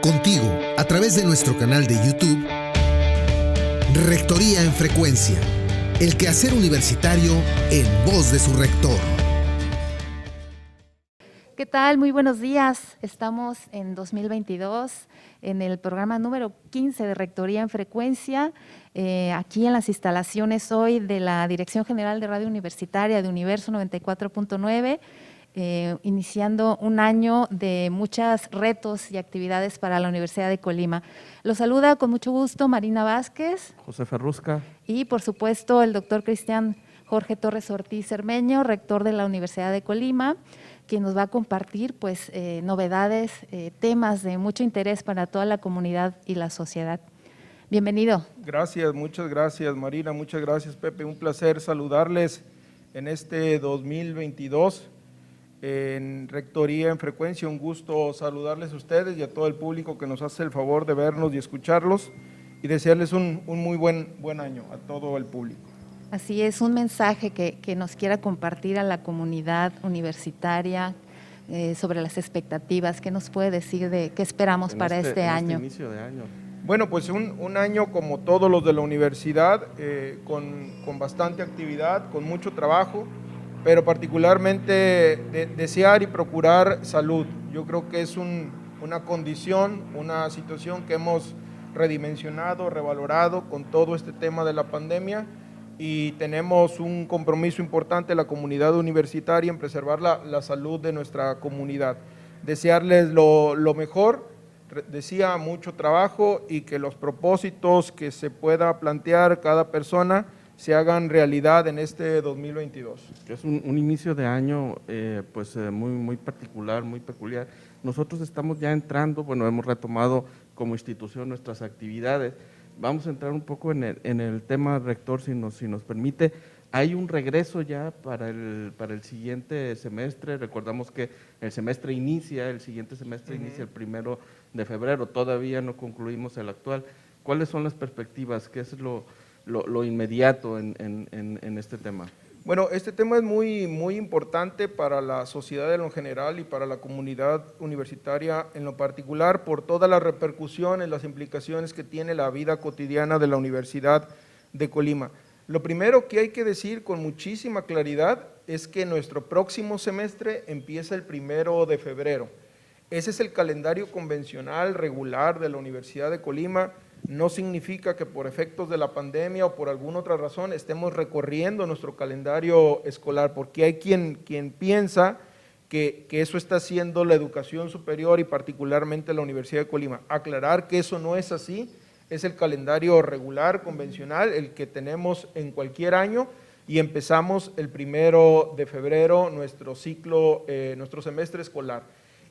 Contigo, a través de nuestro canal de YouTube, Rectoría en Frecuencia, el quehacer universitario en voz de su rector. ¿Qué tal? Muy buenos días. Estamos en 2022 en el programa número 15 de Rectoría en Frecuencia, aquí en las instalaciones hoy de la Dirección General de Radio Universitaria de Universo 94.9, iniciando un año de muchos retos y actividades para la Universidad de Colima. Los saluda con mucho gusto Marina Vázquez. José Ferrusca. Y por supuesto el doctor Cristian Jorge Torres Ortiz Cermeño, rector de la Universidad de Colima, quien nos va a compartir pues, novedades, temas de mucho interés para toda la comunidad y la sociedad. Bienvenido. Gracias, muchas gracias Marina, muchas gracias Pepe, un placer saludarles en este 2022 en Rectoría en Frecuencia, un gusto saludarles a ustedes y a todo el público que nos hace el favor de vernos y escucharlos y desearles un muy buen año a todo el público. Así es, un mensaje que nos quiera compartir a la comunidad universitaria sobre las expectativas. ¿Qué nos puede decir de qué esperamos para este año? Inicio de año. Bueno, pues un año como todos los de la universidad, con bastante actividad, con mucho trabajo, pero particularmente desear y procurar salud. Yo creo que es una condición, una situación que hemos redimensionado, revalorado con todo este tema de la pandemia, y tenemos un compromiso importante la comunidad universitaria en preservar la salud de nuestra comunidad. Desearles lo mejor, decía, mucho trabajo y que los propósitos que se pueda plantear cada persona se hagan realidad en este 2022. Es un inicio de año muy particular, muy peculiar. Nosotros estamos ya entrando, hemos retomado como institución nuestras actividades. Vamos a entrar un poco en el tema, rector, si nos permite. Hay un regreso ya para el siguiente semestre. Recordamos que el siguiente semestre inicia el 1 de febrero, todavía no concluimos el actual. ¿Cuáles son las perspectivas? ¿Qué es lo inmediato en este tema? Bueno, este tema es muy importante para la sociedad en lo general y para la comunidad universitaria en lo particular por todas las repercusiones, las implicaciones que tiene la vida cotidiana de la Universidad de Colima. Lo primero que hay que decir con muchísima claridad es que nuestro próximo semestre empieza el 1 de febrero. Ese es el calendario convencional, regular de la Universidad de Colima. No significa que por efectos de la pandemia o por alguna otra razón estemos recorriendo nuestro calendario escolar, porque hay quien piensa que eso está haciendo la educación superior y particularmente la Universidad de Colima. Aclarar que eso no es así, es el calendario regular, convencional, el que tenemos en cualquier año, y empezamos el 1 de febrero nuestro ciclo, nuestro semestre escolar.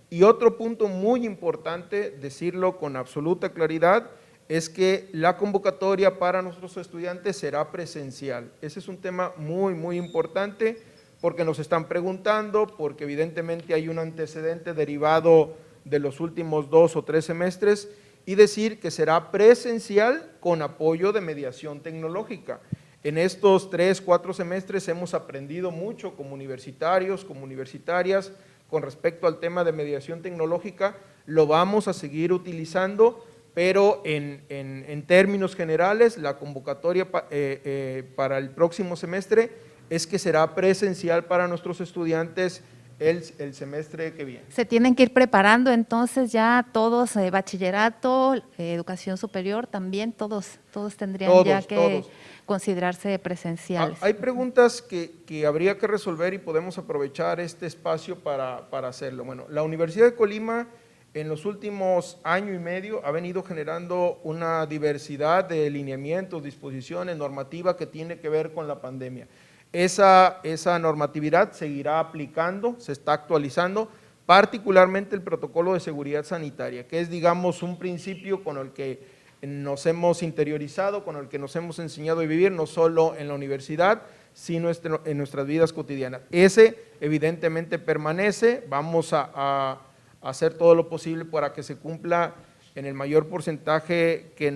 Y otro punto muy importante, decirlo con absoluta claridad, es que la convocatoria para nuestros estudiantes será presencial. Ese es un tema muy importante porque nos están preguntando, porque evidentemente hay un antecedente derivado de los últimos 2 o 3 semestres, y decir que será presencial con apoyo de mediación tecnológica. En estos 3, 4 semestres hemos aprendido mucho como universitarios, como universitarias, con respecto al tema de mediación tecnológica. Lo vamos a seguir utilizando, pero en términos generales la convocatoria para el próximo semestre es que será presencial para nuestros estudiantes el semestre que viene. Se tienen que ir preparando entonces ya todos, bachillerato, educación superior también, todos tendrían que considerarse presenciales. Hay preguntas que habría que resolver y podemos aprovechar este espacio para hacerlo. Bueno, la Universidad de Colima en los últimos año y medio ha venido generando una diversidad de lineamientos, disposiciones, normativa que tiene que ver con la pandemia. Esa normatividad seguirá aplicando, se está actualizando, particularmente el protocolo de seguridad sanitaria, que es, digamos, un principio con el que nos hemos interiorizado, con el que nos hemos enseñado a vivir, no solo en la universidad, sino en nuestras vidas cotidianas. Ese evidentemente permanece, vamos a hacer todo lo posible para que se cumpla en el mayor porcentaje que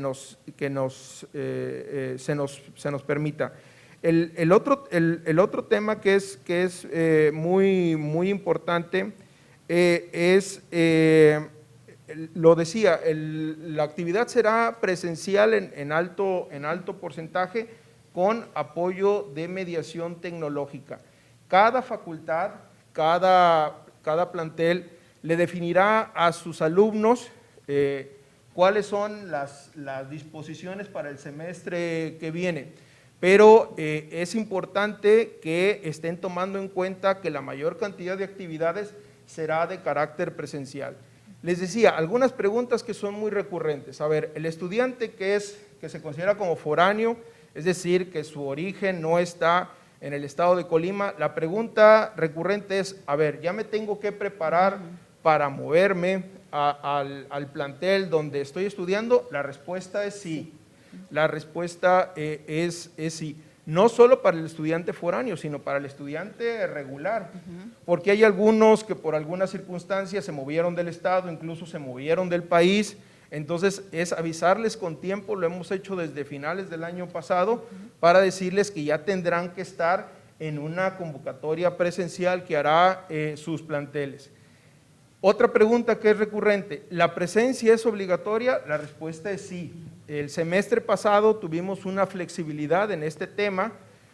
se nos permita. El otro tema que es muy importante es lo decía, la actividad será presencial en alto porcentaje con apoyo de mediación tecnológica. Cada facultad, cada plantel le definirá a sus alumnos cuáles son las disposiciones para el semestre que viene, pero es importante que estén tomando en cuenta que la mayor cantidad de actividades será de carácter presencial. Les decía, algunas preguntas que son muy recurrentes. A ver, el estudiante que se considera como foráneo, es decir, que su origen no está en el estado de Colima, la pregunta recurrente es, a ver, ¿ya me tengo que preparar para moverme al plantel donde estoy estudiando? La respuesta es sí. La respuesta es sí. No solo para el estudiante foráneo, sino para el estudiante regular, porque hay algunos que por algunas circunstancias se movieron del estado, incluso se movieron del país. Entonces es avisarles con tiempo, lo hemos hecho desde finales del año pasado, para decirles que ya tendrán que estar en una convocatoria presencial que hará sus planteles. Otra pregunta que es recurrente, ¿la presencia es obligatoria? La respuesta es sí. El semestre pasado tuvimos una flexibilidad en este tema,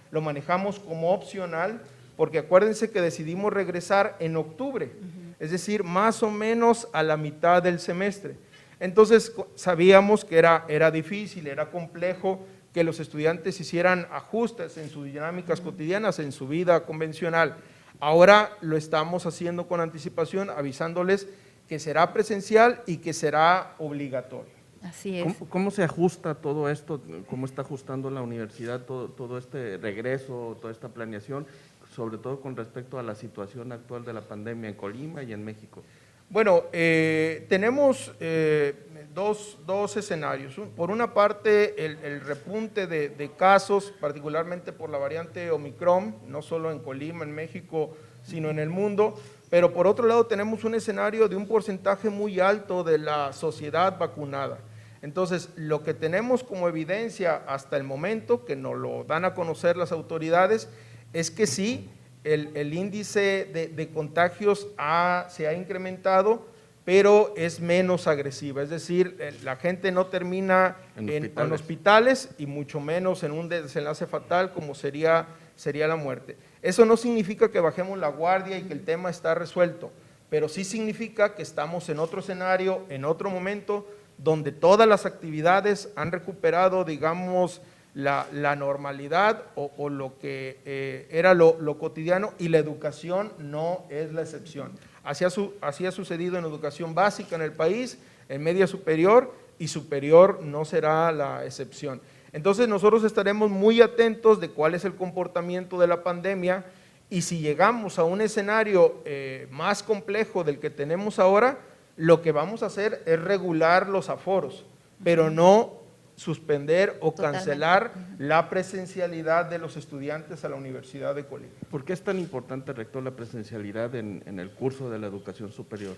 lo manejamos como opcional, porque acuérdense que decidimos regresar en octubre, es decir, más o menos a la mitad del semestre. Entonces sabíamos que era difícil, era complejo que los estudiantes hicieran ajustes en sus dinámicas cotidianas, en su vida convencional. Ahora lo estamos haciendo con anticipación, avisándoles que será presencial y que será obligatorio. Así es. ¿Cómo se ajusta todo esto? ¿Cómo está ajustando la universidad todo este regreso, toda esta planeación, sobre todo con respecto a la situación actual de la pandemia en Colima y en México? Bueno, tenemos dos escenarios. Por una parte, el repunte de casos, particularmente por la variante Omicron, no solo en Colima, en México, sino en el mundo, pero por otro lado tenemos un escenario de un porcentaje muy alto de la sociedad vacunada. Entonces, lo que tenemos como evidencia hasta el momento, que nos lo dan a conocer las autoridades, es que sí, el índice de contagios se ha incrementado, pero es menos agresiva, es decir, la gente no termina en hospitales y mucho menos en un desenlace fatal como sería la muerte. Eso no significa que bajemos la guardia y que el tema está resuelto, pero sí significa que estamos en otro escenario, en otro momento, donde todas las actividades han recuperado, digamos, la normalidad o lo que era lo cotidiano, y la educación no es la excepción. Así ha sucedido en educación básica en el país, en media superior y superior no será la excepción. Entonces nosotros estaremos muy atentos de cuál es el comportamiento de la pandemia, y si llegamos a un escenario más complejo del que tenemos ahora, lo que vamos a hacer es regular los aforos, pero no suspender o cancelar la presencialidad de los estudiantes a la Universidad de Colima. ¿Por qué es tan importante, rector, la presencialidad en el curso de la educación superior?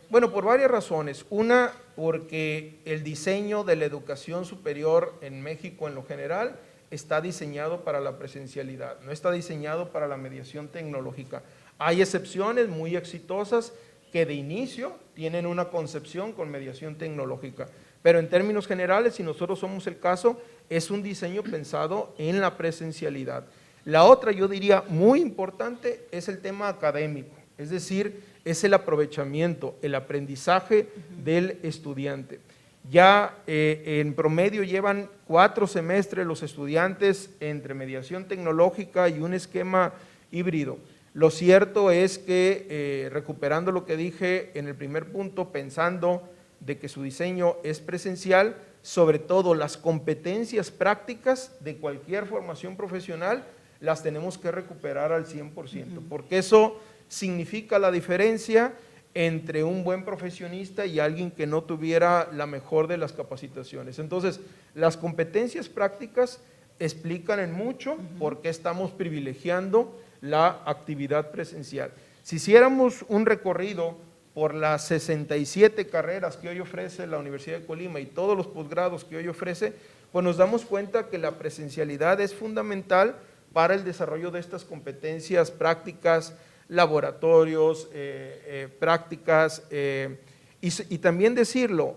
Bueno, por varias razones. Una, porque el diseño de la educación superior en México en lo general está diseñado para la presencialidad, no está diseñado para la mediación tecnológica. Hay excepciones muy exitosas que de inicio tienen una concepción con mediación tecnológica, pero en términos generales, si nosotros somos el caso, es un diseño pensado en la presencialidad. La otra, yo diría, muy importante, es el tema académico, es decir, es el aprovechamiento, el aprendizaje del estudiante. Ya en promedio llevan 4 semestres los estudiantes entre mediación tecnológica y un esquema híbrido. Lo cierto es que, recuperando lo que dije en el primer punto, pensando de que su diseño es presencial, sobre todo las competencias prácticas de cualquier formación profesional las tenemos que recuperar al 100%, porque eso significa la diferencia entre un buen profesionista y alguien que no tuviera la mejor de las capacitaciones. Entonces, las competencias prácticas explican en mucho por qué estamos privilegiando la actividad presencial. Si hiciéramos un recorrido por las 67 carreras que hoy ofrece la Universidad de Colima y todos los posgrados que hoy ofrece, pues nos damos cuenta que la presencialidad es fundamental para el desarrollo de estas competencias prácticas, laboratorios, prácticas, Y también decirlo,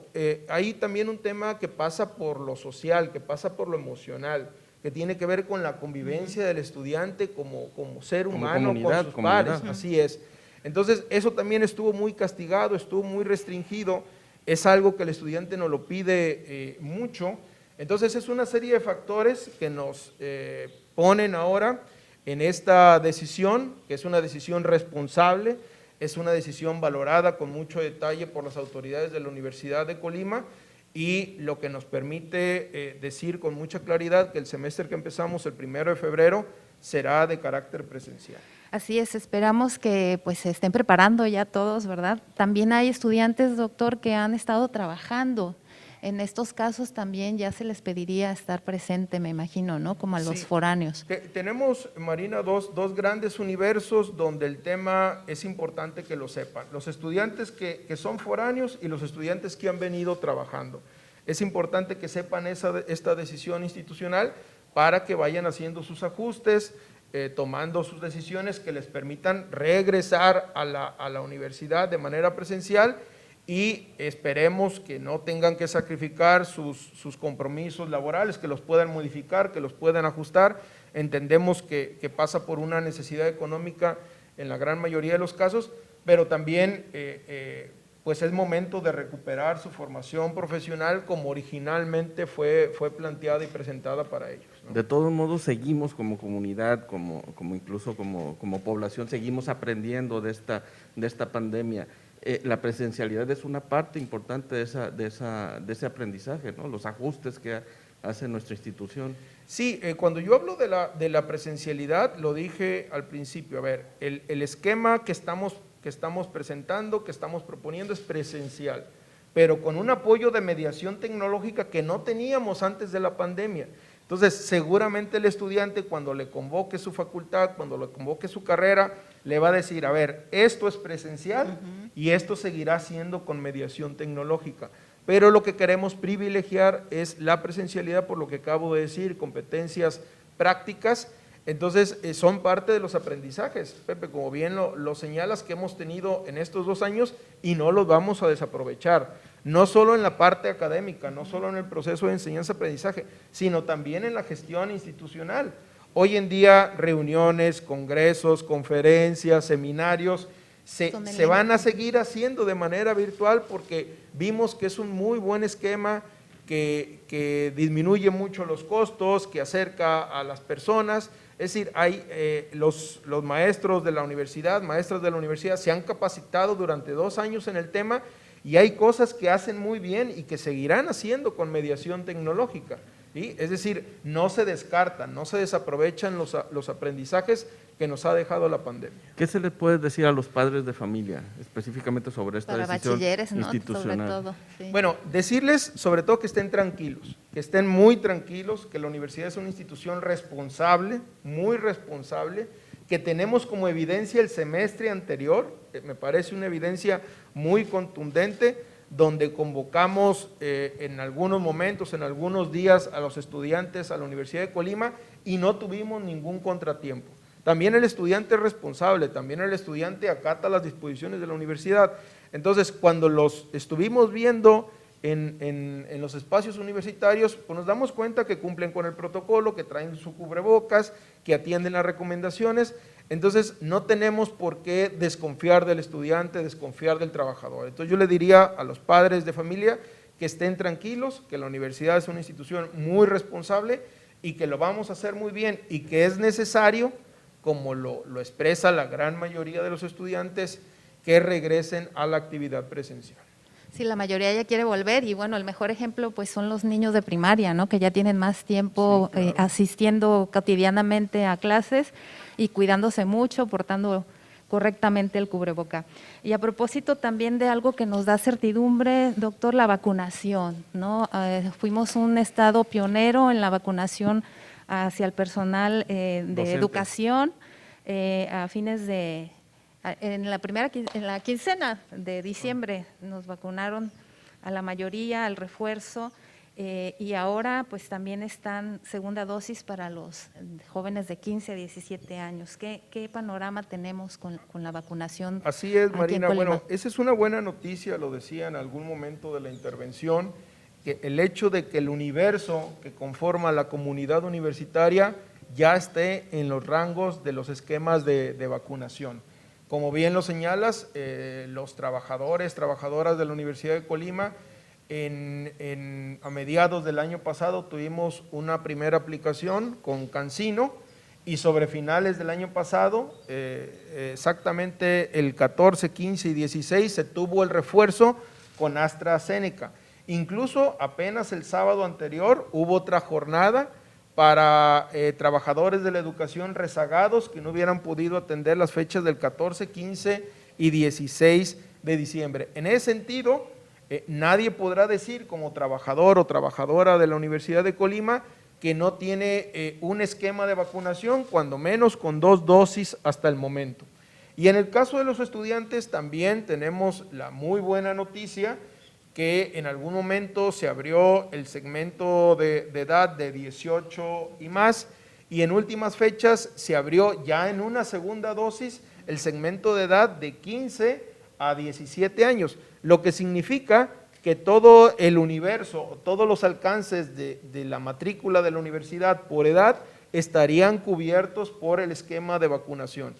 hay también un tema que pasa por lo social, que pasa por lo emocional, que tiene que ver con la convivencia del estudiante como ser humano con sus pares, así es. Entonces, eso también estuvo muy castigado, estuvo muy restringido, es algo que el estudiante nos lo pide mucho. Entonces, es una serie de factores que nos ponen ahora en esta decisión, que es una decisión responsable, es una decisión valorada con mucho detalle por las autoridades de la Universidad de Colima y lo que nos permite decir con mucha claridad que el semestre que empezamos el 1 de febrero será de carácter presencial. Así es, esperamos que pues se estén preparando ya todos, ¿verdad? También hay estudiantes, doctor, que han estado trabajando. En estos casos también ya se les pediría estar presente, me imagino, ¿no? Como a los foráneos. Tenemos, Marina, dos grandes universos donde el tema es importante que lo sepan. Los estudiantes que son foráneos y los estudiantes que han venido trabajando. Es importante que sepan esta decisión institucional para que vayan haciendo sus ajustes, tomando sus decisiones que les permitan regresar a la universidad de manera presencial y esperemos que no tengan que sacrificar sus compromisos laborales, que los puedan modificar, que los puedan ajustar. Entendemos que pasa por una necesidad económica en la gran mayoría de los casos, pero también pues es momento de recuperar su formación profesional como originalmente fue planteada y presentada para ellos, ¿no? De todos modos, seguimos como comunidad, incluso como población, seguimos aprendiendo de esta pandemia. La presencialidad es una parte importante de ese aprendizaje, ¿no? Los ajustes que hace nuestra institución. Sí, cuando yo hablo de la presencialidad, lo dije al principio, a ver, el esquema que estamos presentando, que estamos proponiendo es presencial, pero con un apoyo de mediación tecnológica que no teníamos antes de la pandemia. Entonces, seguramente el estudiante cuando le convoque su facultad, cuando le convoque su carrera, le va a decir, a ver, esto es presencial y esto seguirá siendo con mediación tecnológica. Pero lo que queremos privilegiar es la presencialidad, por lo que acabo de decir, competencias prácticas. Entonces, son parte de los aprendizajes, Pepe, como bien lo señalas, que hemos tenido en estos 2 años y no los vamos a desaprovechar. No solo en la parte académica, no solo en el proceso de enseñanza-aprendizaje, sino también en la gestión institucional. Hoy en día, reuniones, congresos, conferencias, seminarios, se van a seguir haciendo de manera virtual porque vimos que es un muy buen esquema que disminuye mucho los costos, que acerca a las personas. Es decir, hay los maestros de la universidad, maestras de la universidad se han capacitado durante 2 años en el tema y hay cosas que hacen muy bien y que seguirán haciendo con mediación tecnológica. ¿Sí? Es decir, no se descartan, no se desaprovechan los aprendizajes que nos ha dejado la pandemia. ¿Qué se les puede decir a los padres de familia específicamente sobre esta decisión bachilleres, ¿no? institucional? Sobre todo, sí. Bueno, decirles sobre todo que estén tranquilos, que estén muy tranquilos, que la universidad es una institución responsable, muy responsable, que tenemos como evidencia el semestre anterior, me parece una evidencia muy contundente, donde convocamos en algunos momentos, en algunos días a los estudiantes a la Universidad de Colima y no tuvimos ningún contratiempo. También el estudiante es responsable, también el estudiante acata las disposiciones de la universidad. Entonces, cuando los estuvimos viendo en los espacios universitarios, pues nos damos cuenta que cumplen con el protocolo, que traen su cubrebocas, que atienden las recomendaciones. Entonces, no tenemos por qué desconfiar del estudiante, desconfiar del trabajador. Entonces, yo le diría a los padres de familia que estén tranquilos, que la universidad es una institución muy responsable y que lo vamos a hacer muy bien y que es necesario, como lo expresa la gran mayoría de los estudiantes, que regresen a la actividad presencial. Sí, la mayoría ya quiere volver y bueno, el mejor ejemplo pues son los niños de primaria, ¿no? Que ya tienen más tiempo sí, claro, asistiendo cotidianamente a clases y cuidándose mucho, portando correctamente el cubreboca. Y a propósito también de algo que nos da certidumbre, doctor, la vacunación, ¿no? Fuimos un estado pionero en la vacunación hacia el personal de educación a fines de… En la quincena de diciembre nos vacunaron a la mayoría, al refuerzo, y ahora pues también están segunda dosis para los jóvenes de 15 a 17 años. ¿Qué panorama tenemos con la vacunación? Así es, aquí en Marina. Colima? Bueno, esa es una buena noticia, lo decía en algún momento de la intervención, que el hecho de que el universo que conforma la comunidad universitaria ya esté en los rangos de los esquemas de vacunación. Como bien lo señalas, los trabajadores, trabajadoras de la Universidad de Colima, a mediados del año pasado tuvimos una primera aplicación con CanSino, y sobre finales del año pasado, exactamente el 14, 15 y 16, se tuvo el refuerzo con AstraZeneca. Incluso apenas el sábado anterior hubo otra jornada para trabajadores de la educación rezagados que no hubieran podido atender las fechas del 14, 15 y 16 de diciembre. En ese sentido, nadie podrá decir como trabajador o trabajadora de la Universidad de Colima que no tiene un esquema de vacunación, cuando menos con 2 dosis hasta el momento. Y en el caso de los estudiantes también tenemos la muy buena noticia que en algún momento se abrió el segmento de edad de 18 y más, y en últimas fechas se abrió ya en una segunda dosis el segmento de edad de 15 a 17 años, lo que significa que todo el universo, todos los alcances de la matrícula de la universidad por edad estarían cubiertos por el esquema de vacunación.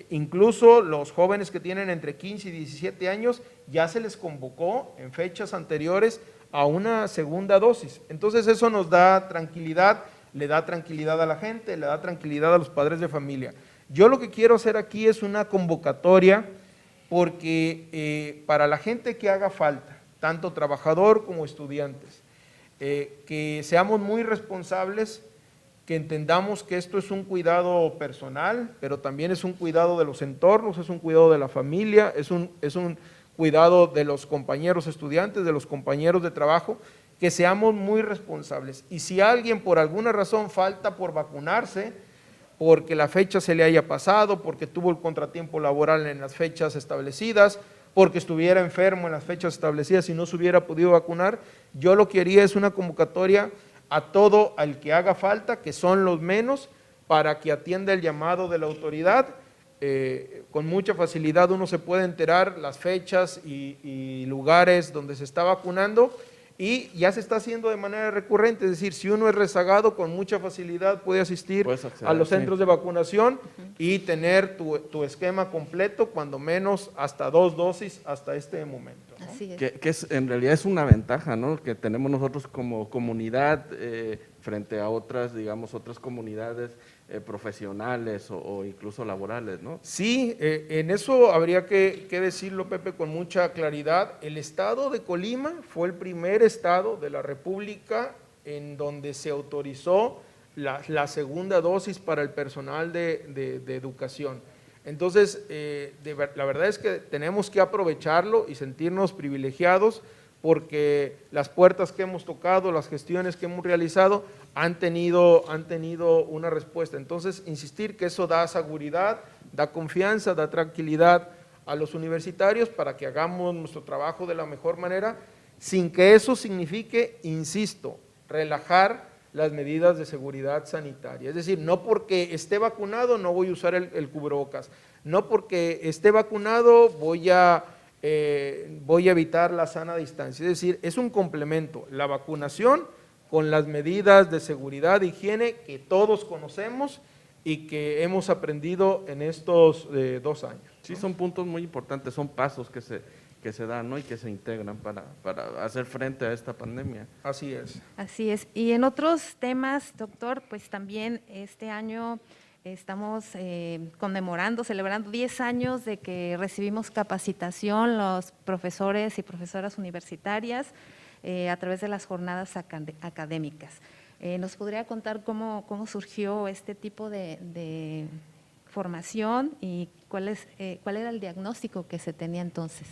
Incluso los jóvenes que tienen entre 15 y 17 años ya se les convocó en fechas anteriores a una segunda dosis. Entonces eso nos da tranquilidad, le da tranquilidad a la gente, le da tranquilidad a los padres de familia. Yo lo que quiero hacer aquí es una convocatoria porque para la gente que haga falta, tanto trabajador como estudiantes, que seamos muy responsables, que entendamos que esto es un cuidado personal, pero también es un cuidado de los entornos, es un cuidado de la familia, es un cuidado de los compañeros estudiantes, de los compañeros de trabajo, que seamos muy responsables. Y si alguien por alguna razón falta por vacunarse, porque la fecha se le haya pasado, porque tuvo el contratiempo laboral en las fechas establecidas, porque estuviera enfermo en las fechas establecidas y no se hubiera podido vacunar, yo lo que haría es una convocatoria a todo al que haga falta, que son los menos, para que atienda el llamado de la autoridad. Con mucha facilidad uno se puede enterar las fechas y lugares donde se está vacunando, y ya se está haciendo de manera recurrente, es decir, si uno es rezagado, con mucha facilidad puede asistir a los centros de vacunación y tener tu esquema completo, cuando menos hasta 2 dosis hasta este momento, ¿no? Así es. Que en realidad es una ventaja, ¿no?, que tenemos nosotros como comunidad frente a otras, digamos, otras comunidades profesionales o incluso laborales, ¿no? Sí, en eso habría que decirlo, Pepe, con mucha claridad. El estado de Colima fue el primer estado de la República en donde se autorizó la segunda dosis para el personal de educación. Entonces, la verdad es que tenemos que aprovecharlo y sentirnos privilegiados, porque las puertas que hemos tocado, las gestiones que hemos realizado han tenido una respuesta. Entonces, insistir que eso da seguridad, da confianza, da tranquilidad a los universitarios para que hagamos nuestro trabajo de la mejor manera, sin que eso signifique, insisto, relajar las medidas de seguridad sanitaria. Es decir, no porque esté vacunado no voy a usar el cubrebocas, no porque esté vacunado voy a evitar la sana distancia. Es decir, es un complemento, la vacunación con las medidas de seguridad e higiene que todos conocemos y que hemos aprendido en estos 2 años, ¿no? Sí, son puntos muy importantes, son pasos que se dan, ¿no?, y que se integran para hacer frente a esta pandemia. Así es. Así es. Y en otros temas, doctor, pues también este año estamos celebrando 10 años de que recibimos capacitación los profesores y profesoras universitarias a través de las jornadas académicas. ¿Nos podría contar cómo surgió este tipo de formación y cuál era el diagnóstico que se tenía entonces?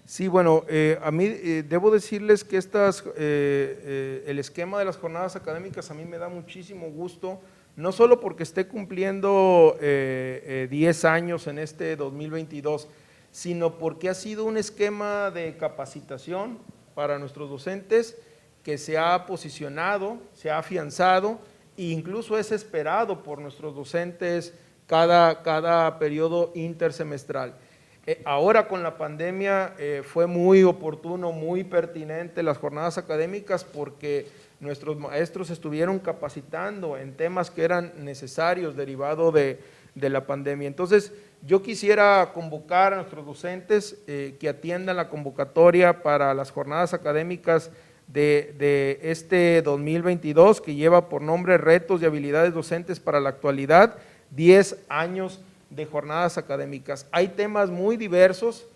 Sí, bueno, a mí debo decirles que el esquema de las jornadas académicas a mí me da muchísimo gusto, no solo porque esté cumpliendo 10 años en este 2022, sino porque ha sido un esquema de capacitación para nuestros docentes que se ha posicionado, se ha afianzado e incluso es esperado por nuestros docentes cada periodo intersemestral. Ahora con la pandemia fue muy oportuno, muy pertinente las jornadas académicas porque nuestros maestros estuvieron capacitando en temas que eran necesarios derivado de la pandemia. Entonces, yo quisiera convocar a nuestros docentes que atiendan la convocatoria para las jornadas académicas de este 2022, que lleva por nombre Retos y Habilidades Docentes para la Actualidad, 10 años de jornadas académicas. Hay temas muy diversos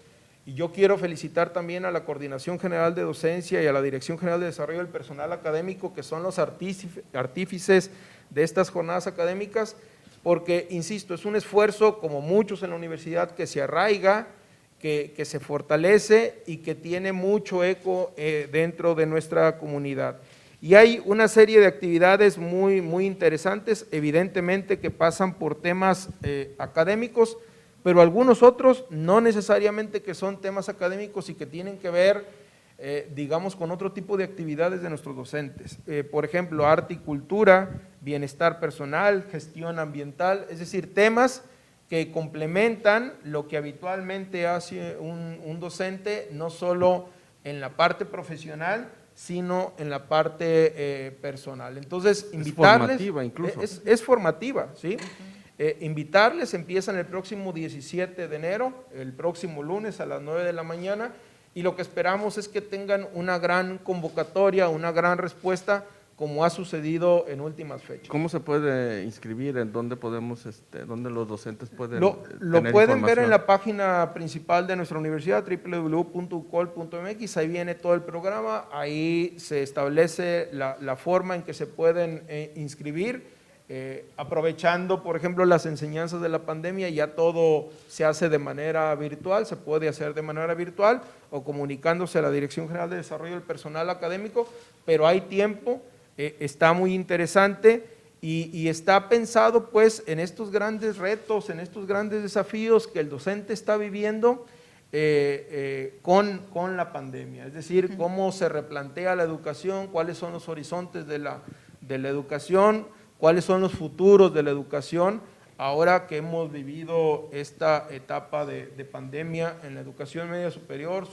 y yo quiero felicitar también a la Coordinación General de Docencia y a la Dirección General de Desarrollo del Personal Académico, que son los artífices de estas jornadas académicas, porque, insisto, es un esfuerzo, como muchos en la universidad, que se arraiga, que se fortalece y que tiene mucho eco dentro de nuestra comunidad. Y hay una serie de actividades muy interesantes, evidentemente que pasan por temas académicos, pero algunos otros no necesariamente que son temas académicos y que tienen que ver, digamos, con otro tipo de actividades de nuestros docentes. Por ejemplo, arte y cultura, bienestar personal, gestión ambiental, es decir, temas que complementan lo que habitualmente hace un docente, no solo en la parte profesional, sino en la parte personal. Entonces, invitarles… Es formativa incluso. Es formativa, ¿sí? Invitarles, empiezan el próximo 17 de enero, el próximo lunes a las 9 de la mañana, y lo que esperamos es que tengan una gran convocatoria, una gran respuesta, como ha sucedido en últimas fechas. ¿Cómo se puede inscribir? ¿En dónde podemos, dónde los docentes pueden Lo pueden ver en la página principal de nuestra universidad, www.ucol.mx, ahí viene todo el programa, ahí se establece la forma en que se pueden inscribir, aprovechando, por ejemplo, las enseñanzas de la pandemia, ya todo se hace de manera virtual, se puede hacer de manera virtual o comunicándose a la Dirección General de Desarrollo del Personal Académico, pero hay tiempo. Está muy interesante y está pensado pues en estos grandes retos, en estos grandes desafíos que el docente está viviendo con la pandemia, es decir, cómo se replantea la educación, cuáles son los horizontes de la educación, cuáles son los futuros de la educación, ahora que hemos vivido esta etapa de pandemia en la educación media superior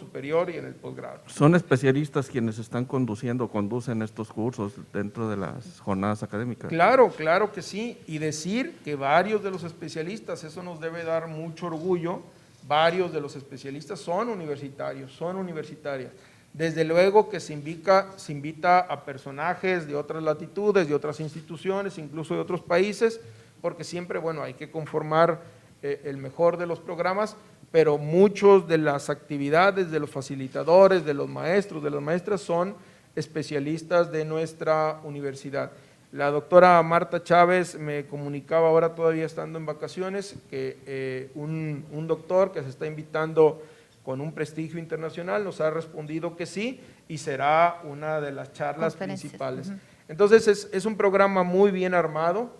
y en el posgrado. ¿Son especialistas quienes están conducen estos cursos dentro de las jornadas académicas? Claro, claro que sí, y decir que varios de los especialistas, eso nos debe dar mucho orgullo, varios de los especialistas son universitarios, son universitarias. Desde luego que se invita a personajes de otras latitudes, de otras instituciones, incluso de otros países, porque siempre, bueno, hay que conformar el mejor de los programas, pero muchos de las actividades de los facilitadores, de los maestros, de las maestras son especialistas de nuestra universidad. La doctora Marta Chávez me comunicaba ahora, todavía estando en vacaciones, que un doctor que se está invitando con un prestigio internacional nos ha respondido que sí y será una de las charlas principales. Entonces es un programa muy bien armado,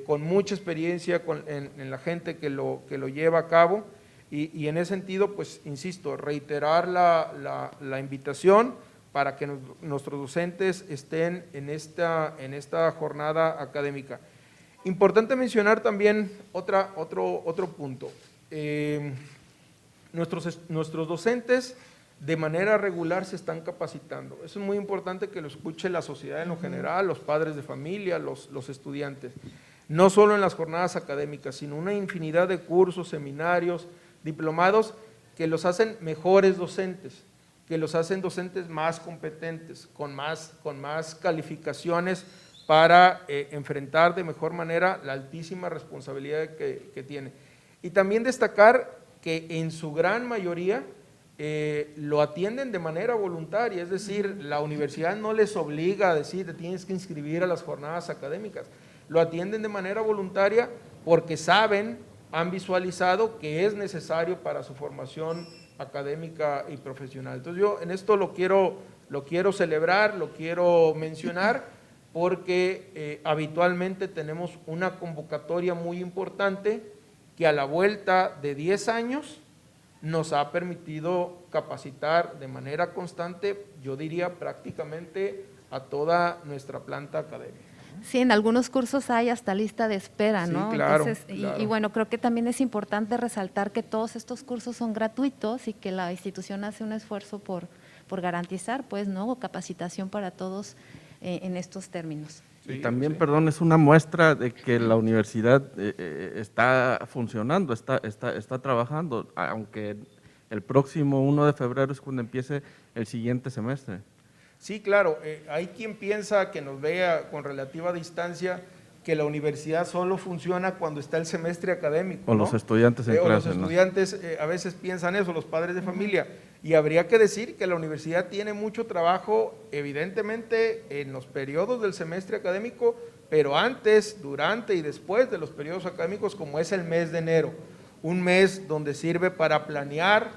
con mucha experiencia en la gente que lo lleva a cabo y en ese sentido, pues insisto, reiterar la invitación para que nuestros docentes estén en esta jornada académica. Importante mencionar también otro punto. Nuestros docentes de manera regular se están capacitando. Eso es muy importante que lo escuche la sociedad en lo general, los padres de familia, los estudiantes. No solo en las jornadas académicas, sino una infinidad de cursos, seminarios, diplomados que los hacen mejores docentes, que los hacen docentes más competentes, con más calificaciones para enfrentar de mejor manera la altísima responsabilidad que tiene. Y también destacar que en su gran mayoría lo atienden de manera voluntaria, es decir, la universidad no les obliga a decir te tienes que inscribir a las jornadas académicas, lo atienden de manera voluntaria porque saben, han visualizado que es necesario para su formación académica y profesional. Entonces yo en esto lo quiero celebrar, lo quiero mencionar porque habitualmente tenemos una convocatoria muy importante que a la vuelta de 10 años nos ha permitido capacitar de manera constante, yo diría prácticamente a toda nuestra planta académica. Sí, en algunos cursos hay hasta lista de espera, ¿no? Sí, claro, Entonces, claro. Y bueno, creo que también es importante resaltar que todos estos cursos son gratuitos y que la institución hace un esfuerzo por garantizar, pues, ¿no?, capacitación para todos en estos términos. Y también, perdón, es una muestra de que la universidad está funcionando, está trabajando, aunque el próximo 1 de febrero es cuando empiece el siguiente semestre. Sí, claro, hay quien piensa que nos vea con relativa distancia que la universidad solo funciona cuando está el semestre académico, O los estudiantes en clase. Los estudiantes a veces piensan eso, los padres de familia. Y habría que decir que la universidad tiene mucho trabajo, evidentemente, en los periodos del semestre académico, pero antes, durante y después de los periodos académicos, como es el mes de enero. Un mes donde sirve para planear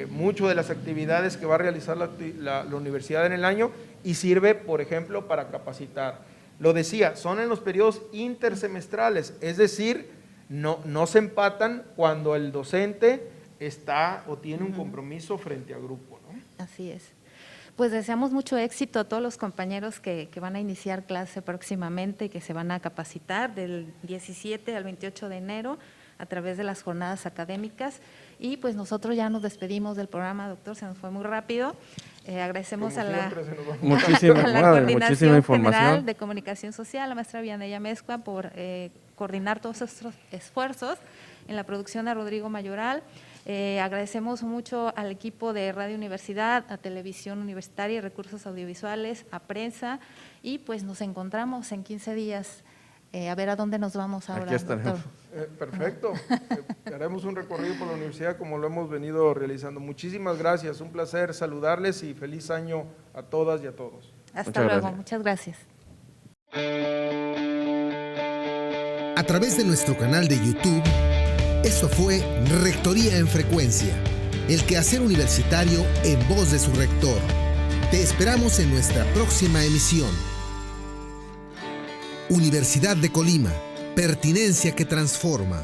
mucho de las actividades que va a realizar la universidad en el año y sirve, por ejemplo, para capacitar. Lo decía, son en los periodos intersemestrales, es decir, no se empatan cuando el docente está o tiene un compromiso frente a grupo, ¿no? Así es. Pues deseamos mucho éxito a todos los compañeros que van a iniciar clase próximamente y que se van a capacitar del 17 al 28 de enero a través de las jornadas académicas. Y pues nosotros ya nos despedimos del programa, doctor, se nos fue muy rápido. Agradecemos a la Coordinación General de Comunicación Social, la maestra Vianey Amezcua, por coordinar todos estos esfuerzos en la producción de Rodrigo Mayoral. Agradecemos mucho al equipo de Radio Universidad, a Televisión Universitaria y Recursos Audiovisuales, a prensa, y pues nos encontramos en 15 días. A ver a dónde nos vamos ahora, Aquí estaremos. doctor. Perfecto, haremos un recorrido por la universidad como lo hemos venido realizando. Muchísimas gracias, un placer saludarles y feliz año a todas y a todos. Hasta luego, muchas gracias. A través de nuestro canal de YouTube, esto fue Rectoría en Frecuencia, el quehacer universitario en voz de su rector. Te esperamos en nuestra próxima emisión. Universidad de Colima, pertinencia que transforma.